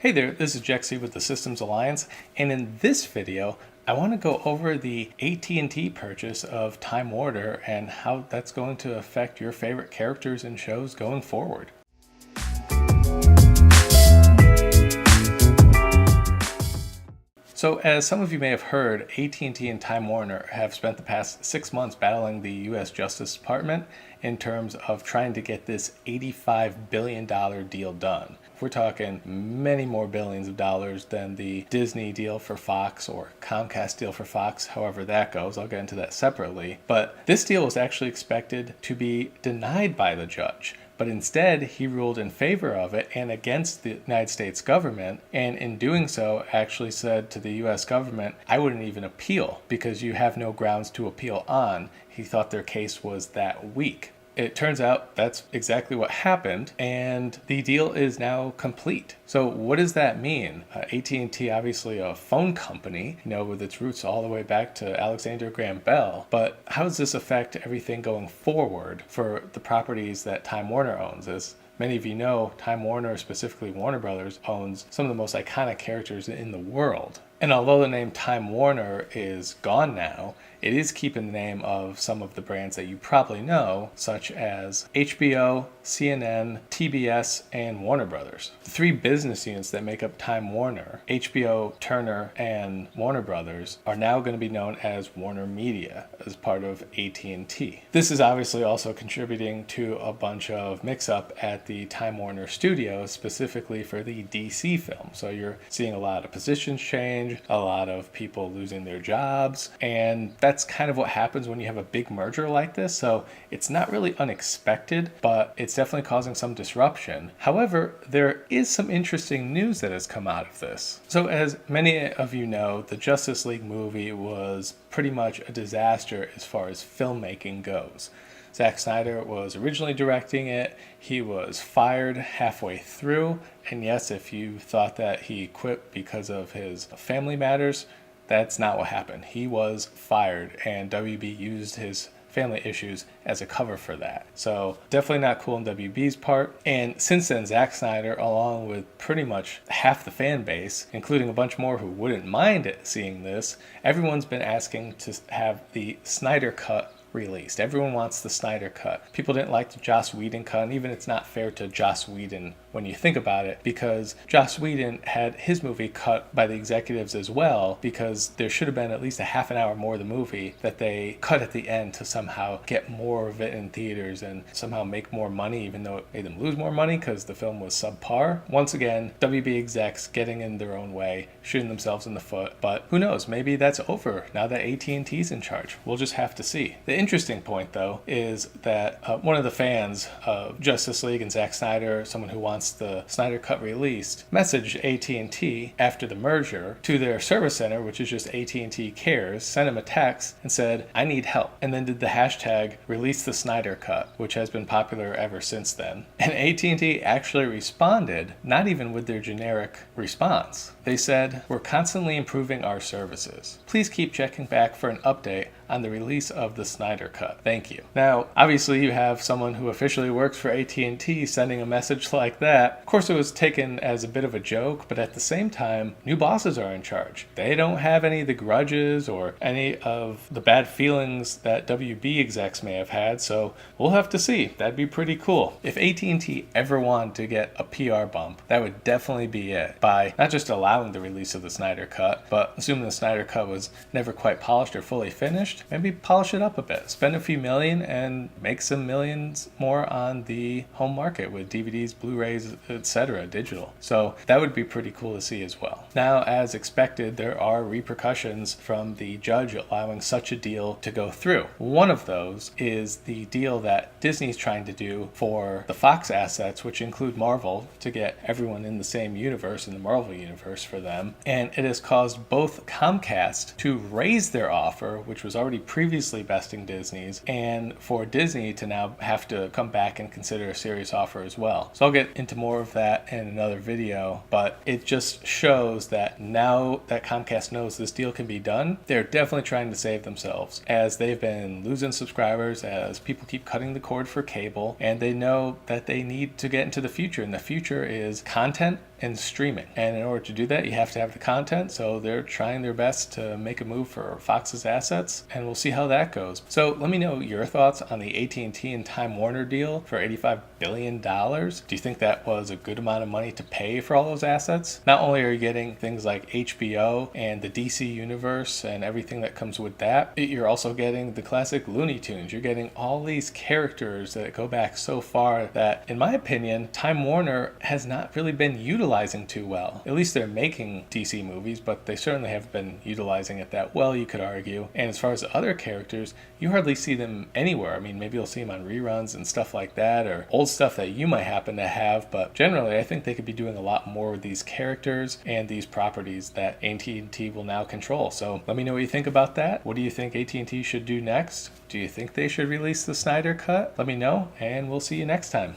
Hey there, this is Jexy with the Systems Alliance, and in this video, I want to go over the AT&T purchase of Time Warner and how that's going to affect your favorite characters and shows going forward. So as some of you may have heard, AT&T and Time Warner have spent the past 6 months battling the U.S. Justice Department in terms of trying to get this $85 billion deal done. We're talking many more billions of dollars than the Disney deal for Fox or Comcast deal for Fox, however that goes. I'll get into that separately. But this deal was actually expected to be denied by the judge. But instead, he ruled in favor of it and against the United States government, and in doing so actually said to the U.S. government, I wouldn't even appeal because you have no grounds to appeal on. He thought their case was that weak. It turns out that's exactly what happened, and the deal is now complete. So what does that mean? AT&T, obviously a phone company, with its roots all the way back to Alexander Graham Bell. But how does this affect everything going forward for the properties that Time Warner owns? As many of you know, Time Warner, specifically Warner Brothers, owns some of the most iconic characters in the world. And although the name Time Warner is gone now, it is keeping the name of some of the brands that you probably know, such as HBO, CNN, TBS, and Warner Brothers. The three business units that make up Time Warner, HBO, Turner, and Warner Brothers, are now going to be known as Warner Media as part of AT&T. This is obviously also contributing to a bunch of mix-up at the Time Warner studios, specifically for the DC film. So you're seeing a lot of positions change, a lot of people losing their jobs, and that's kind of what happens when you have a big merger like this. So it's not really unexpected, but it's definitely causing some disruption. However, there is some interesting news that has come out of this. So as many of you know, the Justice League movie was pretty much a disaster as far as filmmaking goes. Zack Snyder was originally directing it. He was fired halfway through. And yes, if you thought that he quit because of his family matters, that's not what happened. He was fired, and WB used his family issues as a cover for that. So definitely not cool on WB's part. And since then, Zack Snyder, along with pretty much half the fan base, including a bunch more who wouldn't mind seeing this, everyone's been asking to have the Snyder Cut released. Everyone wants the Snyder Cut. People didn't like the Joss Whedon cut, and even it's not fair to Joss Whedon when you think about it, because Joss Whedon had his movie cut by the executives as well, because there should have been at least a half an hour more of the movie that they cut at the end to somehow get more of it in theaters and somehow make more money, even though it made them lose more money because the film was subpar. Once again, WB execs getting in their own way, shooting themselves in the foot, but who knows, maybe that's over now that AT&T's in charge. We'll just have to see. The interesting point, though, is that one of the fans of Justice League and Zack Snyder, someone who wants the Snyder Cut released, messaged AT&T after the merger to their service center, which is just AT&T Cares, sent him a text and said, I need help, and then did the hashtag release the Snyder Cut, which has been popular ever since then. And AT&T actually responded, not even with their generic response. They said, we're constantly improving our services. Please keep checking back for an update on the release of the Snyder Cut. Thank you. Now, obviously you have someone who officially works for AT&T sending a message like that. Of course, it was taken as a bit of a joke, but at the same time, new bosses are in charge. They don't have any of the grudges or any of the bad feelings that WB execs may have had, so we'll have to see. That'd be pretty cool. If AT&T ever wanted to get a PR bump, that would definitely be it, by not just allowing the release of the Snyder Cut, but assuming the Snyder Cut was never quite polished or fully finished, maybe polish it up a bit, spend a few million and make some millions more on the home market with DVDs, Blu-rays, etc., digital. So that would be pretty cool to see as well. Now, as expected, there are repercussions from the judge allowing such a deal to go through. One of those is the deal that Disney's trying to do for the Fox assets, which include Marvel, to get everyone in the same universe, in the Marvel universe for them. And it has caused both Comcast to raise their offer, which was already previously besting Disney's, and for Disney to now have to come back and consider a serious offer as well. So I'll get into more of that in another video, but it just shows that now that Comcast knows this deal can be done, they're definitely trying to save themselves, as they've been losing subscribers as people keep cutting the cord for cable, and they know that they need to get into the future, and the future is content and streaming. And in order to do that, you have to have the content. So they're trying their best to make a move for Fox's assets, and we'll see how that goes. So let me know your thoughts on the AT&T and Time Warner deal for $85 billion. Do you think that was a good amount of money to pay for all those assets? Not only are you getting things like HBO and the DC universe and everything that comes with that, you're also getting the classic Looney Tunes. You're getting all these characters that go back so far that, in my opinion, Time Warner has not really been utilizing too well. At least they're making DC movies, but they certainly have been utilizing it that well, you could argue. And as far as the other characters, you hardly see them anywhere. I mean, maybe you'll see them on reruns and stuff like that, or old stuff that you might happen to have, but generally I think they could be doing a lot more with these characters and these properties that AT&T will now control. So let me know what you think about that. What do you think AT&T should do next? Do you think they should release the Snyder Cut? Let me know, and we'll see you next time.